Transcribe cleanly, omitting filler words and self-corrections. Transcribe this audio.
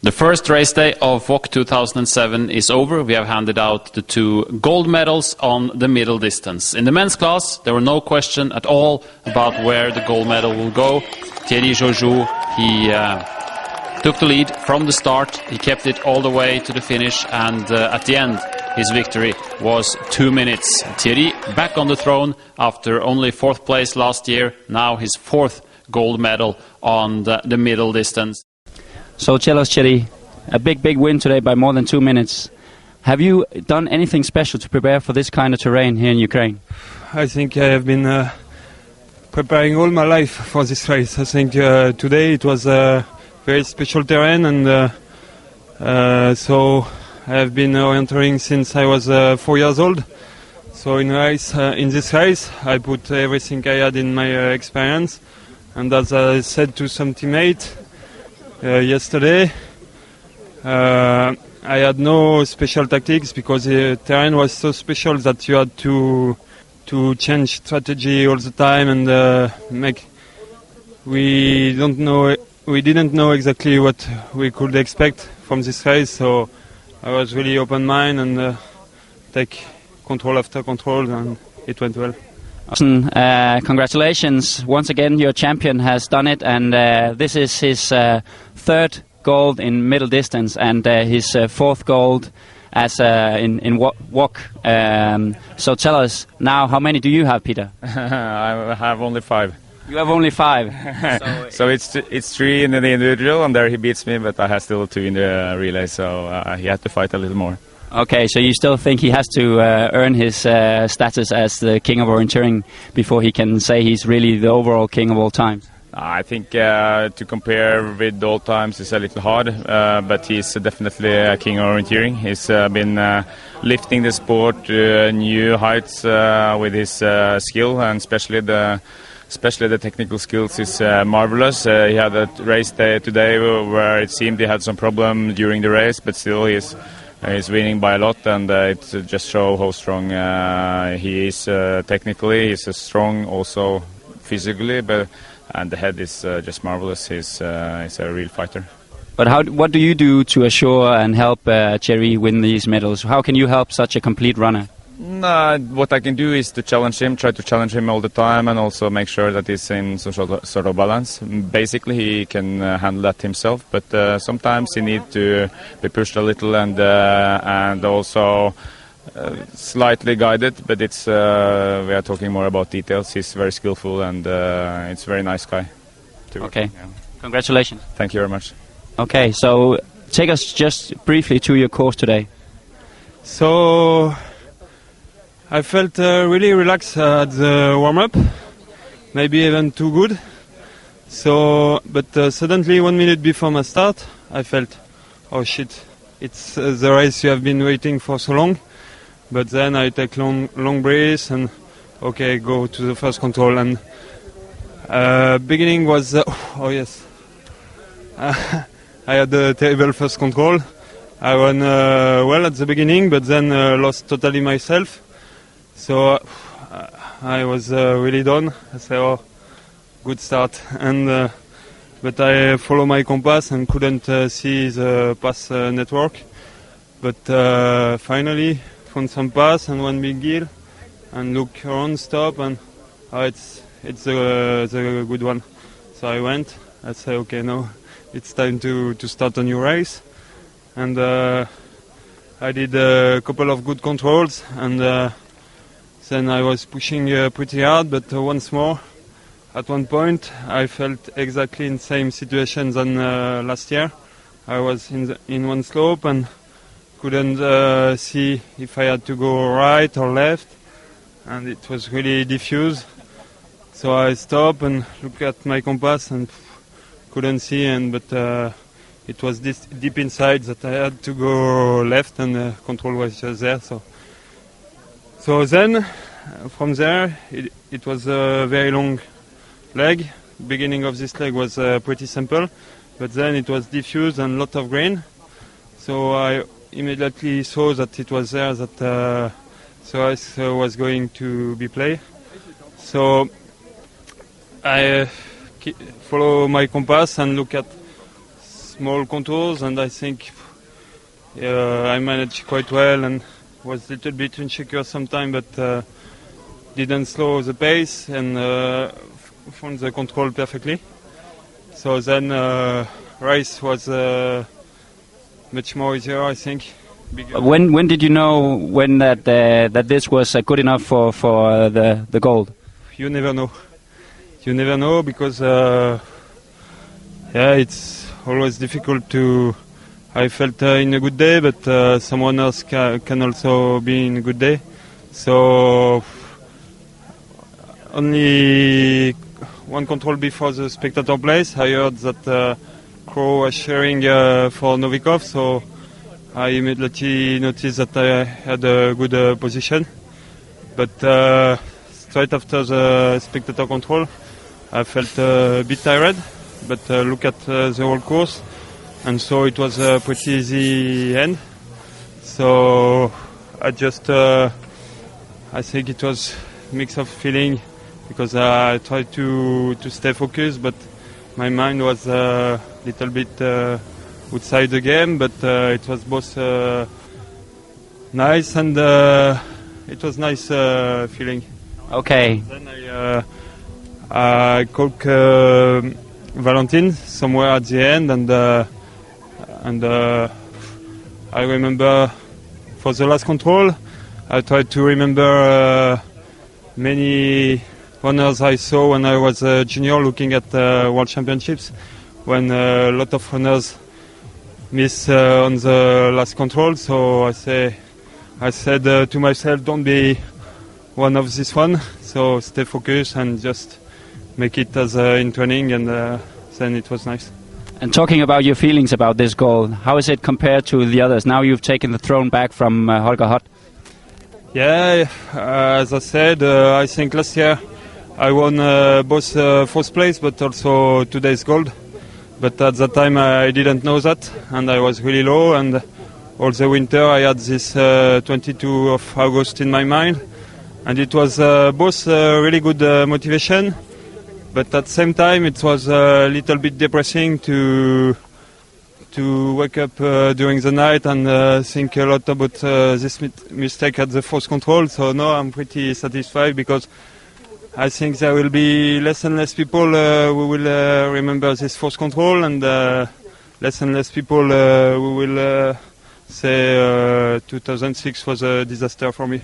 The first race day of WOC 2007 is over. We have handed out the 2 gold medals on the middle distance. In the men's class, there were no question at all about where the gold medal will go. Thierry Gueorgiou, he took the lead from the start. He kept it all the way to the finish, and at the end, his victory was 2 minutes. Thierry back on the throne after only 4th place last year. Now his 4th gold medal on the middle distance. So tell us, Thierry, a big win today by more than 2 minutes. Have you done anything special to prepare for this kind of terrain here in Ukraine? I think I have been preparing all my life for this race. I think today it was a very special terrain, and so I have been orienteering since I was 4 years old. So in this race, I put everything I had in my experience, and as I said to some teammates yesterday, I had no special tactics because the terrain was so special that you had to change strategy all the time, and we didn't know exactly what we could expect from this race. So I was really open-minded and take control after control, and it went well. Congratulations once again, your champion has done it, and this is his 3rd gold in middle distance and his 4th gold as in WOC. So tell us now, how many do you have, Peter? I have only 5. You have only 5. So it's 3 in the individual, and there he beats me, but I have still 2 in the relay, so he had to fight a little more. Okay, so you still think he has to earn his status as the king of orienteering before he can say he's really the overall king of all time? I think to compare with all times is a little hard, but he's definitely a king of orienteering. He's been lifting the sport to new heights with his skill, and especially the technical skills is marvelous. He had a race day today where it seemed he had some problem during the race, but still he's winning by a lot, and it just shows how strong he is technically. He's strong also physically, and the head is just marvelous. He's a real fighter. But what do you do to assure and help Thierry win these medals? How can you help such a complete runner? What I can do is to try to challenge him all the time, and also make sure that he's in some sort of balance. Basically, he can handle that himself, but sometimes he needs to be pushed a little and also slightly guided. But it's we are talking more about details. He's very skillful, and it's a very nice guy. Okay, congratulations. Thank you very much. Okay, so take us just briefly to your course today. So I felt really relaxed at the warm-up, maybe even too good. So, but suddenly 1 minute before my start, I felt, oh shit, it's the race you have been waiting for so long. But then I take long breaths and okay, go to the first control. And beginning was, oh yes, I had a terrible first control. I ran well at the beginning, but then lost totally myself. So I was really done. I said, oh, good start. And but I follow my compass and couldn't see the pass network. But finally found some pass and one big hill, and look around, stop, and it's the good one. So I went. I said, okay, now it's time to start a new race. And I did a couple of good controls, and then I was pushing pretty hard, but once more, at one point, I felt exactly in the same situation than last year. I was in one slope and couldn't see if I had to go right or left, and it was really diffuse. So I stopped and looked at my compass and couldn't see, but it was this deep inside that I had to go left, and control was just there. So then, from there, it was a very long leg. Beginning of this leg was pretty simple, but then it was diffused and a lot of grain. So I immediately saw that it was there, that I was going to be played. So I follow my compass and look at small contours, and I think I managed quite well and was a little bit insecure sometimes, but didn't slow the pace and found the control perfectly. So then race was much more easier, I think. When did you know when that this was good enough for the gold? You never know. You never know because it's always difficult to. I felt in a good day, but someone else can also be in a good day. So only one control before the spectator place, I heard that Crow was sharing for Novikov, so I immediately noticed that I had a good position. But straight after the spectator control, I felt a bit tired, but look at the whole course, and so it was a pretty easy end. So I just, I think it was a mix of feeling, because I tried to stay focused, but my mind was a little bit outside the game, but it was both nice and it was nice feeling. Okay. Then I caught Valentin somewhere at the end, and I remember for the last control, I tried to remember many runners I saw when I was a junior looking at World Championships, when a lot of runners miss on the last control. So I said to myself, don't be one of this one. So stay focused and just make it as in training, and then it was nice. And talking about your feelings about this goal, how is it compared to the others? Now you've taken the throne back from Holger Hott. Yeah, as I said, I think last year I won both fourth place but also today's gold. But at that time I didn't know that, and I was really low, and all the winter I had this 22 of August in my mind, and it was both really good motivation, but at the same time it was a little bit depressing to wake up during the night and think a lot about this mistake at the fourth control. So now I'm pretty satisfied, because I think there will be less and less people who will remember this fourth control, and less and less people who will say 2006 was a disaster for me.